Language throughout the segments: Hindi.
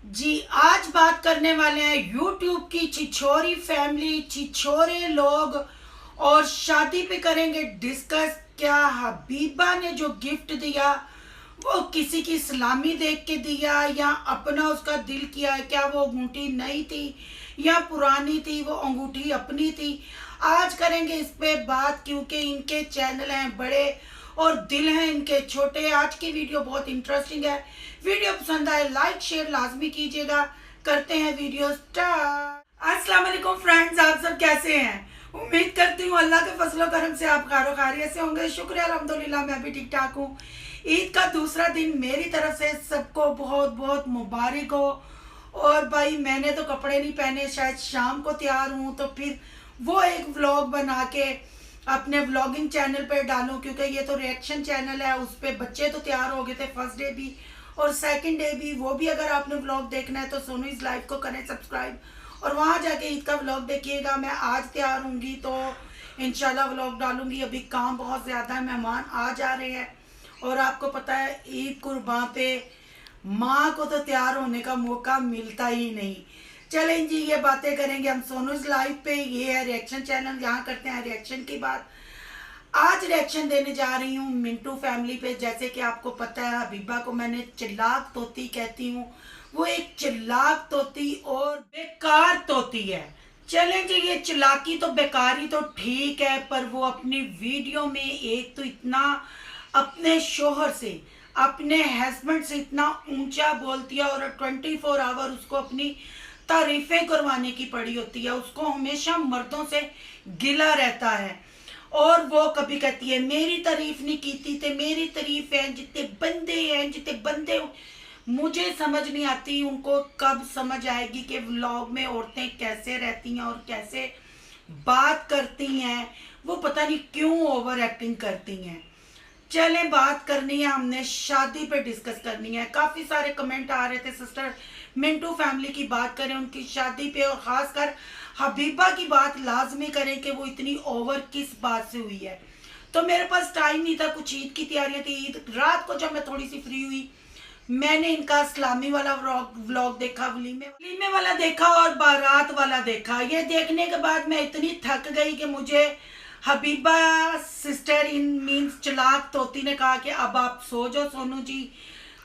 जी, आज बात करने वाले हैं यूट्यूब की छिछोरी फैमिली, छिछोरे लोग और शादी पे करेंगे डिस्कस। क्या हबीबा ने जो गिफ्ट दिया वो किसी की सलामी देख के दिया या अपना उसका दिल किया है? क्या वो अंगूठी नई थी या पुरानी थी? वो अंगूठी अपनी थी? आज करेंगे इस पे बात, क्योंकि इनके चैनल हैं बड़े और दिल हैं इनके छोटे। आज की वीडियो बहुत इंटरेस्टिंग है। वीडियो पसंद आए लाइक शेयर लाजमी कीजिएगा। करते हैं वीडियो स्टार्ट। अस्सलाम वालेकुम फ्रेंड्स, आप सब कैसे हैं? उम्मीद करती हूँ अल्लाह के फजलो करम से आप खैर खैरियत से होंगे। शुक्र अल्हम्दुलिल्लाह, मैं भी ठीक ठाक हूँ। ईद का दूसरा दिन मेरी तरफ से सबको बहुत बहुत मुबारक हो। और भाई मैंने तो कपड़े नहीं पहने, शायद शाम को तैयार हूँ तो फिर वो एक व्लॉग बना के अपने व्लॉगिंग चैनल पे डालूं, क्योंकि ये तो रिएक्शन चैनल है। उस पे बच्चे तो तैयार हो गए थे फर्स्ट डे भी और सेकंड डे भी। वो भी अगर आपने व्लॉग देखना है तो सोनू इस लाइव को करें सब्सक्राइब और वहाँ जाके ईद का व्लॉग देखिएगा। मैं आज तैयार होंगी तो इंशाल्लाह व्लॉग डालूंगी। अभी काम बहुत ज़्यादा है, मेहमान आ जा रहे हैं और आपको पता है ईद कुर्बान पे माँ को तो तैयार होने का मौका मिलता ही नहीं। चलें जी, ये बातें करेंगे हम सोनूज लाइव पे। ये है रिएक्शन चैनल, यहाँ करते हैं रिएक्शन की बात। आज रिएक्शन देने जा रही हूँ मिंटू फैमिली पे। जैसे कि आपको पता है हबीबा को मैंने चिल्लाक तोती कहती हूँ। वो एक चिल्लाक तोती और बेकार तोती है। चलें जी, ये चिल्लाकी तो बेकारी तो ठीक है, पर वो अपनी वीडियो में एक तो इतना अपने शोहर से अपने हस्बैंड से इतना ऊंचा बोलती है और 24 आवर उसको अपनी तारीफें करवाने की पड़ी होती है। उसको हमेशा मर्दों से गिला रहता है और वो कभी कहती है मेरी तारीफ नहीं की थी, ते मेरी तारीफ है जितने बंदे हैं जितने बंदे। मुझे समझ नहीं आती उनको कब समझ आएगी कि व्लॉग में औरतें कैसे रहती हैं और कैसे बात करती हैं। वो पता नहीं क्यों ओवर एक्टिंग करती हैं। चले, बात करनी है हमने शादी पे डिस्कस करनी है। काफी सारे कमेंट आ रहे थे सिस्टर मिंटू फैमिली की बात करें उनकी शादी पे, और खासकर हबीबा की बात लाजमी करें कि वो इतनी ओवर किस बात से हुई है। तो मेरे पास टाइम नहीं था, कुछ ईद की तैयारियां थी। ईद रात को जब मैं थोड़ी सी फ्री हुई मैंने इनका इस्लामी वाला व्लॉग देखा, वलीमे वाला देखा और बारात वाला देखा। ये देखने के बाद मैं इतनी थक गई कि मुझे हबीबा सिस्टर इन मीन्स चिलाक तोती ने कहा कि अब आप सो जाओ सोनू जी,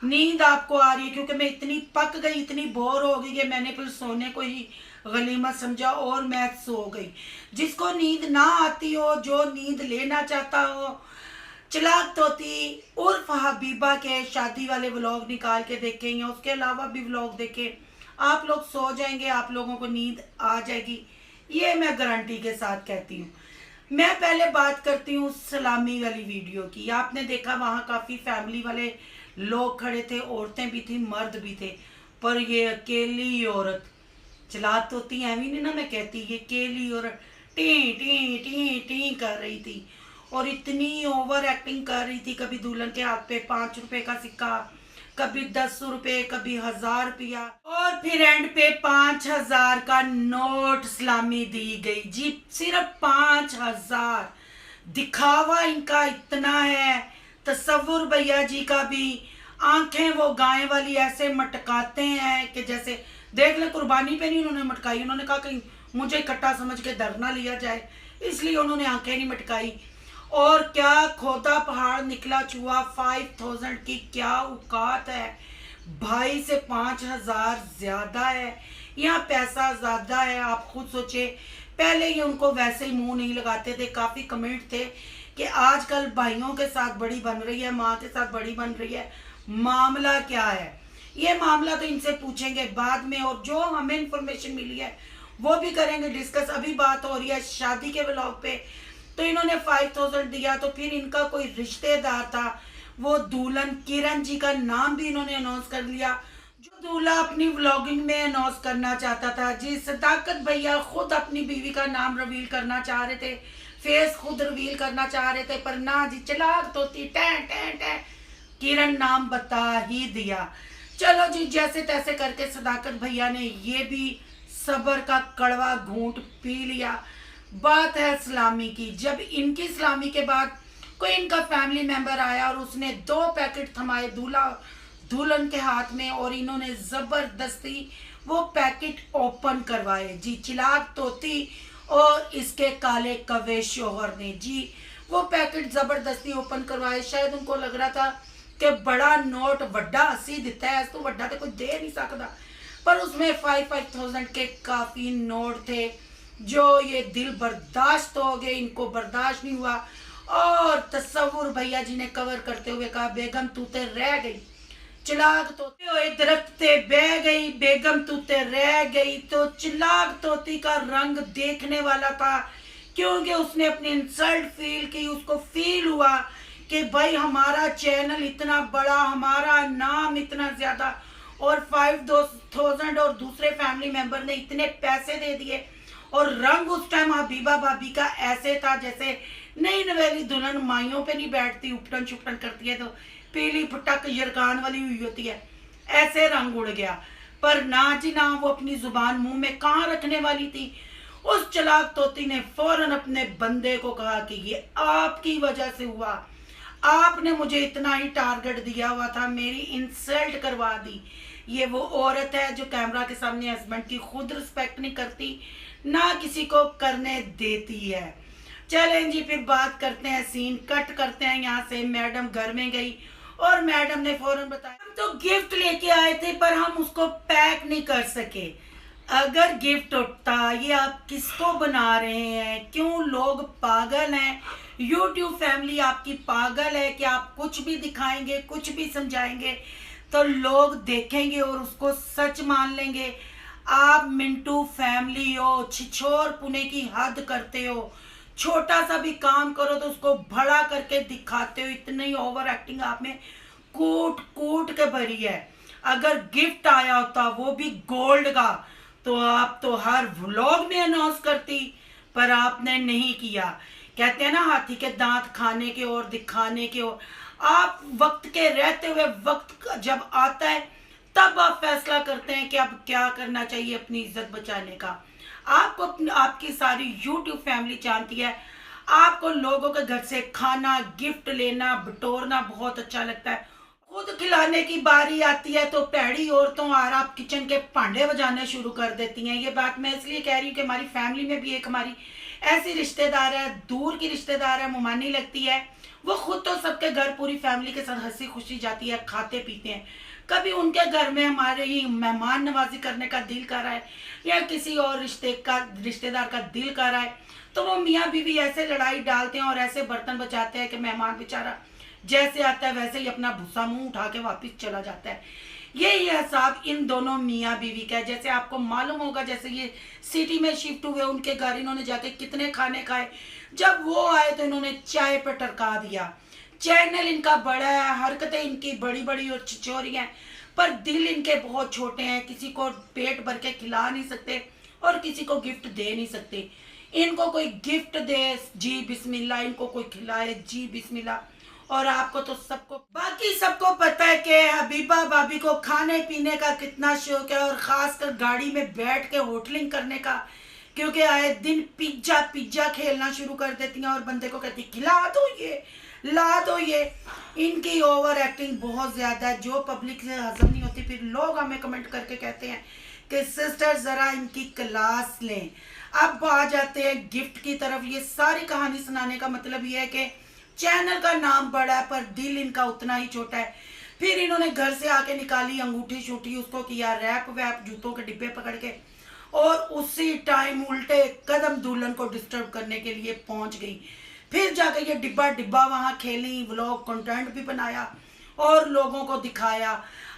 नींद आपको आ रही है। क्योंकि मैं इतनी पक गई, इतनी बोर हो गई कि मैंने फिर सोने को ही गनीमत समझा और मैं सो गई। जिसको नींद ना आती हो, जो नींद लेना चाहता हो, चिलाक तोती उर्फ हबीबा के शादी वाले व्लॉग निकाल के देखें या उसके अलावा भी व्लॉग देखें, आप लोग सो जाएंगे, आप लोगों को नींद आ जाएगी। ये मैं गारंटी के साथ कहती हूँ। मैं पहले बात करती हूँ सलामी वाली वीडियो की। आपने देखा वहाँ काफ़ी फैमिली वाले लोग खड़े थे, औरतें भी थी मर्द भी थे, पर ये अकेली औरत चलात होती है भी नहीं ना, मैं कहती ये अकेली औरत टी टी टी टी कर रही थी और इतनी ओवर एक्टिंग कर रही थी। कभी दुल्हन के हाथ पे 5 रुपए का सिक्का, कभी 10 रुपए, कभी 1000 रुपया और फिर एंड पे 5000 का नोट सलामी दी गई जी। सिर्फ 5000। दिखावा इनका इतना है, तसव्वुर भैया जी का भी। आंखें वो गाय वाली ऐसे मटकाते हैं कि जैसे देख ले, कुर्बानी पे नहीं उन्होंने मटकाई। उन्होंने कहा कि मुझे इकट्ठा समझ के दर ना लिया जाए, इसलिए उन्होंने आंखें नहीं मटकाई। और क्या खोदा पहाड़ निकला चूहा, 5000 की क्या औकात है भाई। से 5000 ज्यादा है, यहाँ पैसा ज्यादा है। आप खुद सोचे, पहले ये उनको वैसे ही मुंह नहीं लगाते थे। काफी कमेंट थे कि आजकल भाइयों के साथ बड़ी बन रही है, माँ के साथ बड़ी बन रही है, मामला क्या है? ये मामला तो इनसे पूछेंगे बाद में, और जो हमें इंफॉर्मेशन मिली है वो भी करेंगे डिस्कस। अभी बात हो रही है शादी के व्लॉग पे। तो इन्होंने 5000 दिया, तो फिर इनका कोई रिश्तेदार था, वो दुल्हन किरण जी का नाम भी इन्होंने अनाउंस कर लिया, जो दूल्हा अपनी व्लॉगिंग में अनाउंस करना चाहता था जी। सदाकत भैया खुद अपनी बीवी का नाम रिवील करना चाह रहे थे, फेस खुद रिवील करना चाह रहे थे, पर ना जी, चलाक तोती टैं टैं टैं किरण नाम बता ही दिया। चलो जी, जैसे तैसे करके सदाकत भैया ने ये भी सबर का कड़वा घूंट पी लिया। बात है सलामी की। जब इनकी सलामी के बाद कोई इनका फैमिली मेंबर आया और उसने 2 पैकेट थमाए, दूल्हा दुल्हन के हाथ में और इन्होंने जबरदस्ती वो पैकेट ओपन करवाए जी। चिराग तोती और इसके काले कवे शोहर ने जी वो पैकेट जबरदस्ती ओपन करवाए। शायद उनको लग रहा था कि बड़ा नोट वड्डा हसी दिता है तो वड्डा तो कोई दे नहीं सकता, पर उसमें 5,000 के काफी नोट थे जो ये दिल बर्दाश्त हो गए, इनको बर्दाश्त नहीं हुआ। और तस्वुर भैया जी ने कवर करते हुए कहा, बेगम तू ते रह गई, चिराग तोते हुए दरख्त ते बह गई, बेगम तू ते रह गई। तो चिराग तोती का रंग देखने वाला था, क्योंकि उसने अपनी इंसल्ट फील की। उसको फील हुआ कि भाई हमारा चैनल इतना बड़ा, हमारा नाम इतना ज्यादा, और 5,000 और दूसरे फैमिली मेंबर ने इतने पैसे दे दिए। और रंग उस टाइम हबीबा भाभी का ऐसे था जैसे नई नवेली दुल्हन माइयों पे नहीं बैठती, उपटन छुपटन करती है तो पीली फटक यरकान वाली हुई होती है, ऐसे रंग उड़ गया। पर ना जी ना, वो अपनी जुबान मुंह में कहाँ रखने वाली थी। उस चालाक तोती ने फौरन अपने बंदे को कहा कि ये आपकी वजह से हुआ, आपने मुझे इतना ही टारगेट दिया हुआ था, मेरी इंसल्ट करवा दी। ये वो औरत है जो कैमरा के सामने हस्बैंड की खुद रिस्पेक्ट नहीं करती, ना किसी को करने देती है। चलें जी, फिर बात करते हैं, सीन कट करते हैं यहाँ से। मैडम घर में गई और मैडम ने फौरन बताया, हम तो गिफ्ट लेके आए थे पर हम उसको पैक नहीं कर सके। अगर गिफ्ट उठता, ये आप किसको बना रहे हैं? क्यों लोग पागल हैं? YouTube फैमिली आपकी पागल है कि आप कुछ भी दिखाएंगे, कुछ भी समझाएंगे तो लोग देखेंगे और उसको सच मान लेंगे। आप मिंटू फैमिली हो, छिछोर पुणे की हद करते हो, छोटा सा भी काम करो तो उसको बड़ा करके दिखाते हो। इतनी ओवर एक्टिंग आप में कूट कूट के भरी है। अगर गिफ्ट आया होता वो भी गोल्ड का तो आप तो हर व्लॉग में अनाउंस करती, पर आपने नहीं किया। कहते हैं ना, हाथी के दांत खाने के और दिखाने के और। आप वक्त के रहते हुए वक्त जब आता है तब आप फैसला करते हैं कि अब क्या करना चाहिए अपनी इज्जत बचाने का। आपको आपकी सारी YouTube फैमिली जानती है, आपको लोगों के घर से खाना, गिफ्ट लेना, बटोरना बहुत अच्छा लगता है। खुद खिलाने की बारी आती है तो पैड़ी औरतों और आप किचन के भांडे बजाने शुरू कर देती हैं। ये बात मैं इसलिए कह रही हूँ कि हमारी फैमिली में भी एक हमारी ऐसी रिश्तेदार है, दूर की रिश्तेदार है, मुमानी लगती है। वो खुद तो सबके घर पूरी फैमिली के साथ हंसी खुशी जाती है, खाते पीते हैं। कभी उनके घर में हमारे ही मेहमान नवाजी करने का दिल कर रहा है या किसी और रिश्तेदार का दिल कर रहा है तो वो मियाँ बीवी ऐसे लड़ाई डालते हैं और ऐसे बर्तन बचाते हैं कि मेहमान बेचारा जैसे आता है वैसे ही अपना भूसा मुंह उठा के वापस चला जाता है। यही हिसाब इन दोनों मियाँ बीवी का है। जैसे आपको मालूम होगा, जैसे ये सिटी में शिफ्ट हुए, उनके घर इन्होंने जाके कितने खाने खाए। जब वो आए तो इन्होंने चाय पे टरका दिया। चैनल इनका बड़ा है, हरकतें इनकी बड़ी बड़ी और छिछोरी हैं, पर दिल इनके बहुत छोटे हैं। किसी को पेट भर के खिला नहीं सकते और किसी को गिफ्ट दे नहीं सकते। इनको कोई गिफ्ट दे जी बिस्मिल्लाह, इनको कोई खिलाए जी बिस्मिल्लाह। और आपको तो बाकी सबको पता है कि हबीबा भाभी को खाने पीने का कितना शौक है, और खासकर गाड़ी में बैठ के होटलिंग करने का, क्योंकि आए दिन पिज्जा पिज्जा खेलना शुरू कर देती हैं और बंदे को कहती खिला दो ये, ला दो ये। इनकी ओवर एक्टिंग बहुत ज्यादा है जो पब्लिक से हजम नहीं होती। फिर लोग हमें कमेंट करके कहते हैं कि सिस्टर जरा इनकी क्लास लें। अब आ जाते हैं गिफ्ट की तरफ। ये सारी कहानी सुनाने का मतलब ये है कि चैनल का नाम बड़ा है पर दिल इनका उतना ही छोटा है। फिर इन्होंने घर से आके निकाली अंगूठी शूठी, उसको किया रैप वैप, जूतों के डिब्बे पकड़ के, और उसी टाइम उल्टे कदम दुल्हन को डिस्टर्ब करने के लिए पहुंच गई। फिर जाकर ये डिब्बा डिब्बा वहां खेली, व्लॉग कंटेंट भी बनाया और लोगों को दिखाया।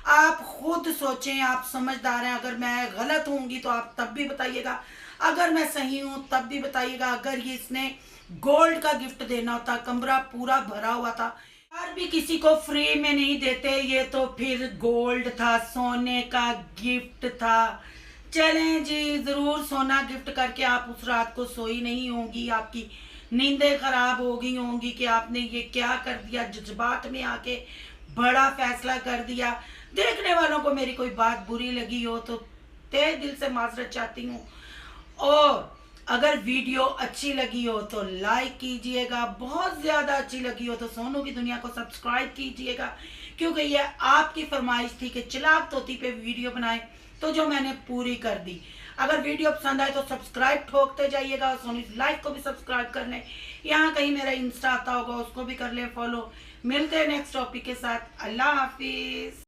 आप खुद सोचें, आप समझदार हैं। अगर मैं गलत होंगी तो आप तब भी बताइएगा, अगर मैं सही हूँ तब भी बताइएगा। अगर ये इसने गोल्ड का गिफ्ट देना होता, कमरा पूरा भरा हुआ था, यार भी किसी को फ्री में नहीं देते, ये तो फिर गोल्ड था, सोने का गिफ्ट था। चलें जी, जरूर सोना गिफ्ट करके आप उस रात को सोई नहीं होंगी, आपकी नींदें खराब हो गई होंगी कि आपने ये क्या कर दिया, जज्बात में आके बड़ा फैसला कर दिया। देखने वालों को मेरी कोई बात बुरी लगी हो तो तहे दिल से माजरत चाहती हूँ, और अगर वीडियो अच्छी लगी हो तो लाइक कीजिएगा, बहुत ज़्यादा अच्छी लगी हो तो सोनू की दुनिया को सब्सक्राइब कीजिएगा, क्योंकि ये आपकी फरमाइश थी कि चिलाब तोती पे वीडियो बनाए, तो जो मैंने पूरी कर दी। अगर वीडियो पसंद आए तो सब्सक्राइब ठोकते जाइएगा और सोनी लाइफ को भी सब्सक्राइब कर लें। यहाँ कहीं मेरा इंस्टा आता होगा, उसको भी कर लें फॉलो। मिलते हैं नेक्स्ट टॉपिक के साथ। अल्लाह हाफिज।